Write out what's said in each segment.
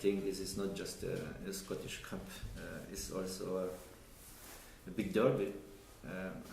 think this is not just a Scottish Cup, it's also a big derby.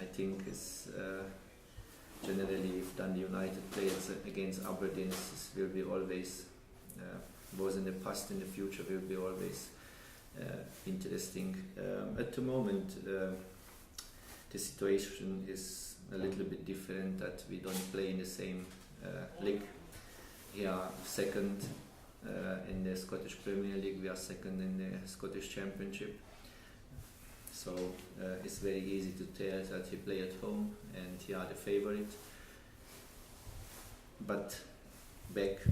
I think it's generally if Dundee United plays against Aberdeen, this will be always, was in the past, in the future will be always interesting. At the moment, the situation is a little bit different, that we don't play in the same league. We are second in the Scottish Premier League, we are second in the Scottish Championship. So it's very easy to tell that he play at home and he are the favorite. But back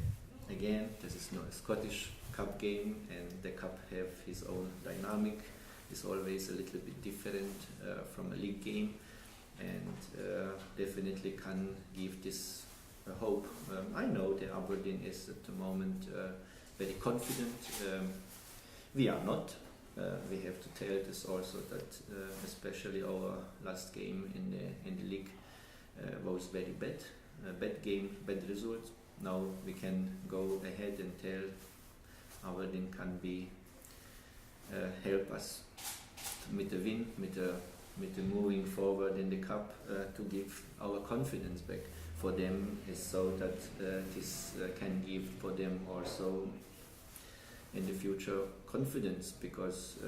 again, this is not a Scottish Cup game, and the Cup have his own dynamic. It's always a little bit different from a league game, and definitely can give this hope. I know the Aberdeen is at the moment very confident. We are not. We have to tell this also, that especially our last game in the league was very bad. Bad game, bad result. Now we can go ahead and tell Aberdeen can be help us with the win, with the moving forward in the cup, to give our confidence back. For them is so that this can give for them also in the future confidence, because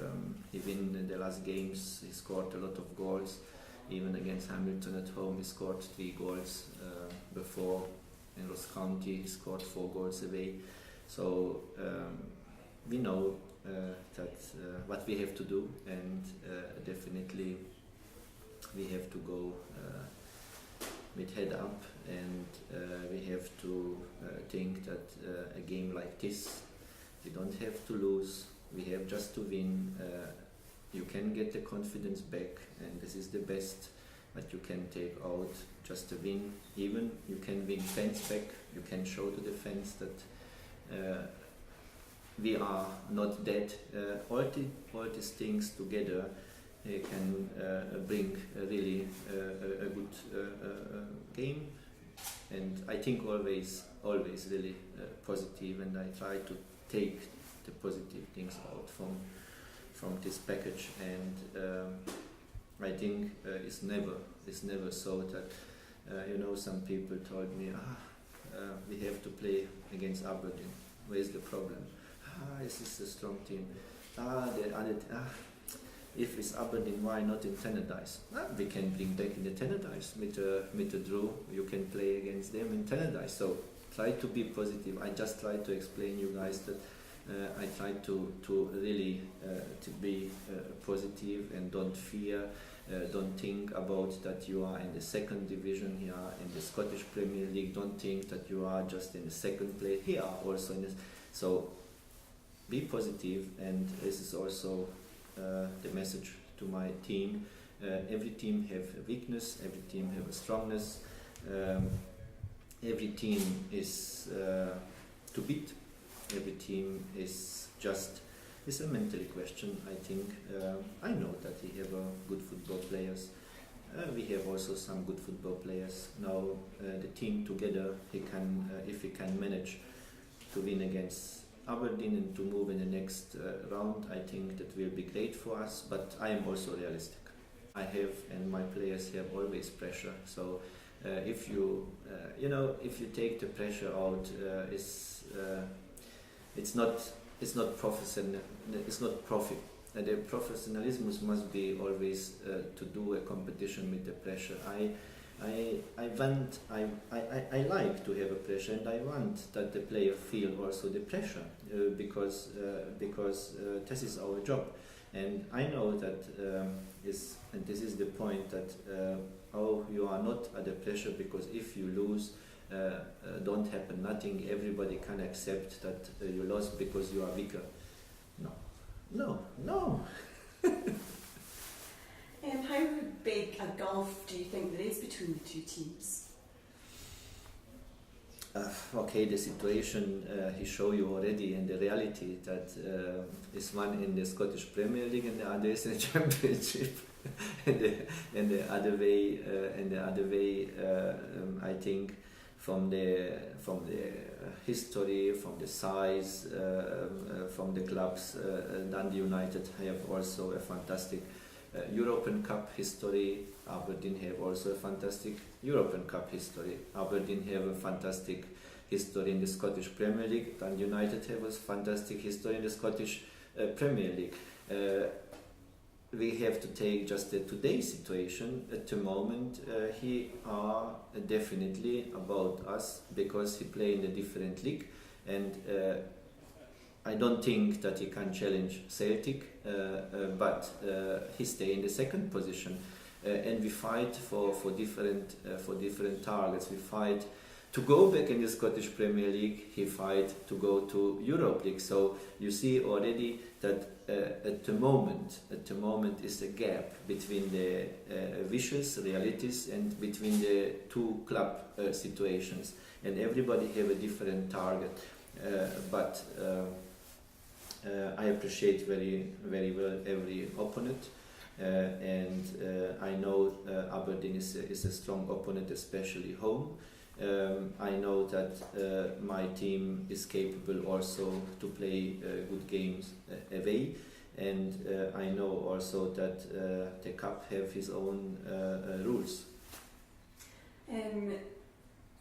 he win in the last games, he scored a lot of goals. Even against Hamilton at home he scored 3 goals. Before in Ross County he scored 4 goals away. So we know that what we have to do, and definitely we have to go with head up, and we have to think that a game like this, we don't have to lose, we have just to win. You can get the confidence back, and this is the best that you can take out, just a win. Even you can win fans back, you can show to the fans that we are not dead. All these things together can bring a really a good game, and I think always really positive, and I try to take the positive things out from this package, and I think it's never so that some people told me we have to play against Aberdeen. Where is the problem? This is a strong team. If it's Aberdeen, why not in Tannadice? We can bring back in the Tannadice with a draw. You can play against them in Tannadice. So try to be positive. I just try to explain you guys that I try to really to be positive, and don't fear. Don't think about that you are in the second division here in the Scottish Premier League. Don't think that you are just in the second place. Here also in this. So be positive, and this is also the message to my team. Every team have a weakness, every team have a strongness. Every team is to beat. Every team is just, it's a mental question, I think. I know that we have good football players. We have also some good football players. Now the team together, if he can manage to win against Aberdeen and to move in the next round, I think that will be great for us. But I am also realistic. I have, and my players have always pressure. So if you take the pressure out, it's not professional. It's not profit. The professionalism must be always to do a competition with the pressure. I like to have a pressure, and I want that the player feel also the pressure because this is our job. And I know that and this is the point, that you are not under pressure, because if you lose, don't happen nothing. Everybody can accept that you lost because you are weaker. No. How big a gulf do you think there is between the two teams? Okay, the situation he showed you already, and the reality that is one in the Scottish Premier League and the other is in the Championship, and the other way, I think from the history, from the size, from the clubs. Dundee United have also a fantastic European Cup history. Aberdeen have also a fantastic European Cup history. Aberdeen have a fantastic history in the Scottish Premier League. Dundee United have a fantastic history in the Scottish Premier League. We have to take just the today's situation. At the moment, he are definitely about us because he play in a different league, and I don't think that he can challenge Celtic, but he stay in the second position, and we fight for different targets. We fight to go back in the Scottish Premier League. He fight to go to Europe League. So you see already that at the moment is a gap between the vicious realities and between the two club situations, and everybody have a different target. But I appreciate very well every opponent, and I know Aberdeen is a strong opponent, especially home. I know that my team is capable also to play good games away, and I know also that the cup have his own rules.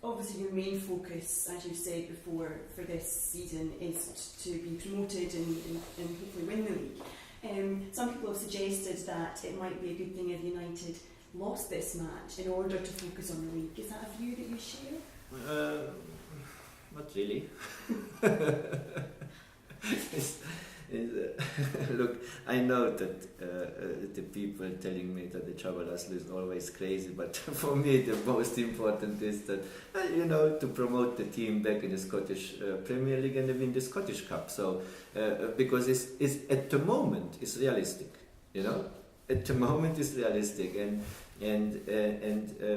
Obviously your main focus, as you said before, for this season is to be promoted and hopefully win the league. Some people have suggested that it might be a good thing if United lost this match in order to focus on the league. Is that a view that you share? Not really. Look, I know that the people telling me that the Csaba is always crazy, but for me the most important is that to promote the team back in the Scottish Premier League and win the Scottish Cup. So because it's at the moment it's realistic, at the moment it's realistic, and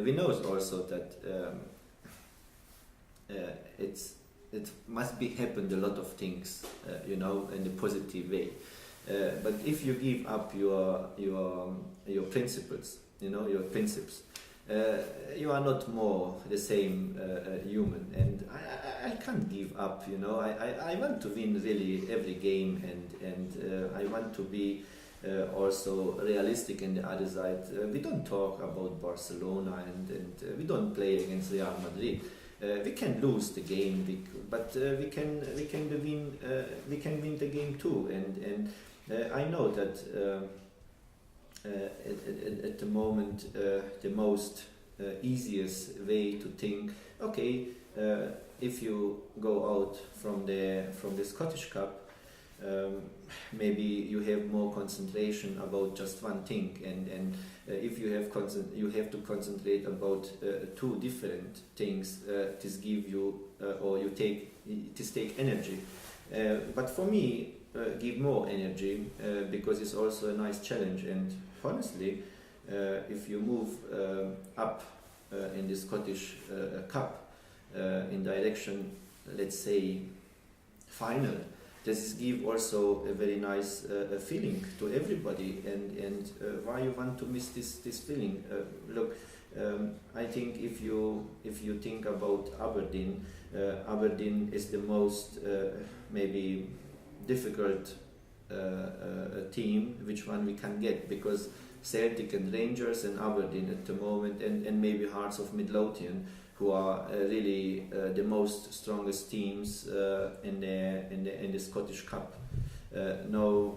we know also that it must be happened a lot of things, in a positive way. But if you give up your principles, your principles, you are not more the same human. And I can't give up. I want to win really every game, and I want to be also realistic in the other side. We don't talk about Barcelona, and we don't play against Real Madrid. We can lose the game, but we can win the game too. And I know that at the moment the most easiest way to think. Okay, if you go out from the Scottish Cup, maybe you have more concentration about just one thing, and if you have to concentrate about two different things. This give you or you take energy. But for me, give more energy because it's also a nice challenge. And honestly, if you move up in the Scottish Cup in direction, let's say, final. This give also a very nice feeling to everybody, and why you want to miss this feeling? Look, I think if you think about Aberdeen, Aberdeen is the most maybe difficult team which one we can get, because Celtic and Rangers and Aberdeen at the moment, and maybe Hearts of Midlothian, who are really the most strongest teams in the Scottish Cup. Now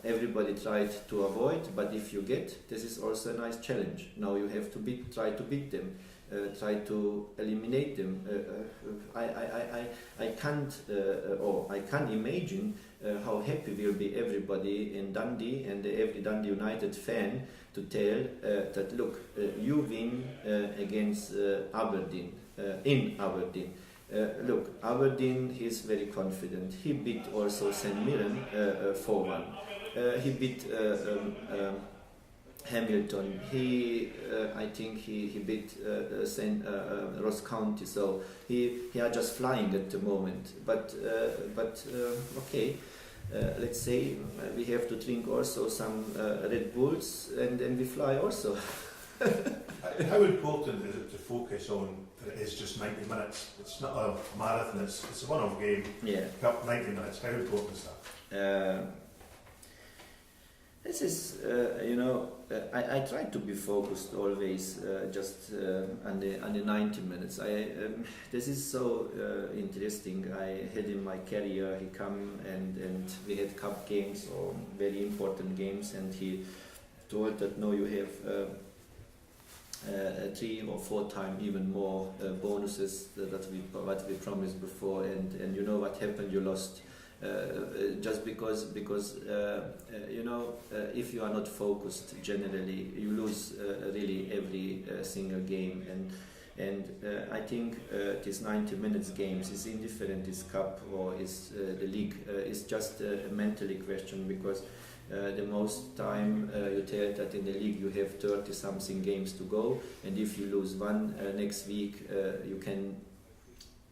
everybody tried to avoid, but if you get, this is also a nice challenge. Now you have to try to beat them, try to eliminate them. I can't imagine how happy will be everybody in Dundee and every Dundee United fan to tell that look, you win against Aberdeen in Aberdeen. Look, Aberdeen is very confident. He beat also St Mirren 4-1. He beat Hamilton. I think he beat Ross County. So he are just flying at the moment. But okay. Let's say we have to drink also some Red Bulls, and we fly also. How important is it to focus on that it is just 90 minutes? It's not a marathon, it's a one-off game. Yeah. Cup 90 minutes. How important is that? This is, I try to be focused always just on the 90 minutes. This is so interesting. I had in my career, he come and we had cup games or very important games, and he told that no, you have 3 or 4 times even more bonuses that we promised before, and you know what happened, you lost. Just because if you are not focused, generally you lose really every single game, and I think this 90 minutes games is indifferent, is cup or is the league, is just a mentally question, because the most time you tell that in the league you have 30 something games to go, and if you lose one next week you can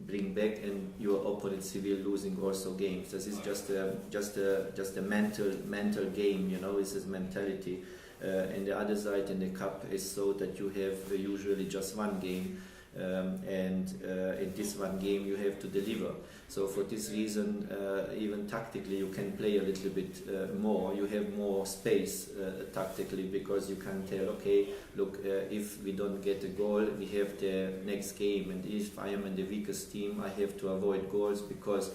bring back, and your opponents will losing also games. This is just a mental game, it's his mentality. And the other side in the cup is so that you have usually just one game, and in this one game you have to deliver. So for this reason, even tactically you can play a little bit more. You have more space tactically, because you can tell, okay, look, if we don't get a goal, we have the next game, and if I am in the weakest team, I have to avoid goals, because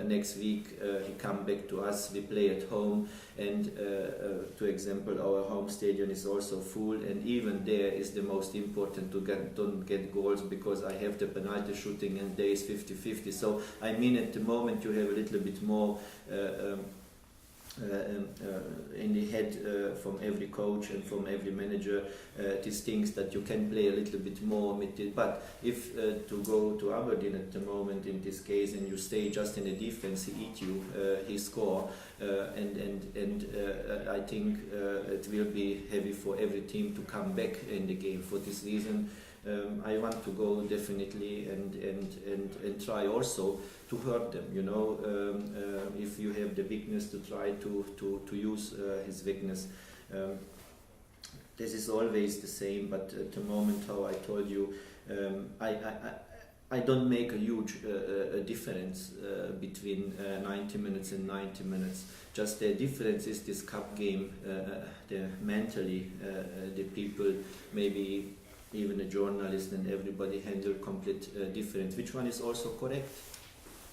next week he come back to us, we play at home, and to example, our home stadium is also full, and even there is the most important to don't get goals, because I have the penalty shooting and there is 50-50. So I mean, at the moment you have a little bit more in the head from every coach and from every manager, these things that you can play a little bit more with it. But if to go to Aberdeen at the moment in this case, and you stay just in the defense, he eat you, he score, and I think it will be heavy for every team to come back in the game. For this reason, I want to go definitely and try also to hurt them. If you have the weakness, to try to use his weakness. This is always the same, but at the moment, how I told you, I don't make a huge difference between 90 minutes and 90 minutes. Just the difference is this cup game, mentally, the people, maybe even a journalist and everybody handle complete different, which one is also correct.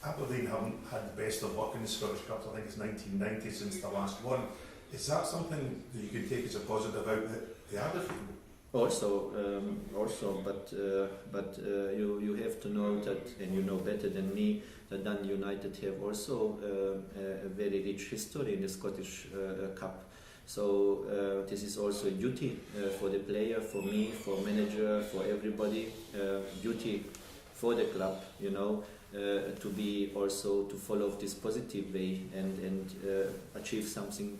Aberdeen haven't had the best of luck in the Scottish Cups. I think it's 1990 since the last one. Is that something that you can take as a positive out the Aberdeen? Also, but you have to know that, and you know better than me, that Dundee United have also a very rich history in the Scottish Cup. So this is also a duty for the player, for me, for manager, for everybody. Duty for the club, to be also to follow this positive way and achieve something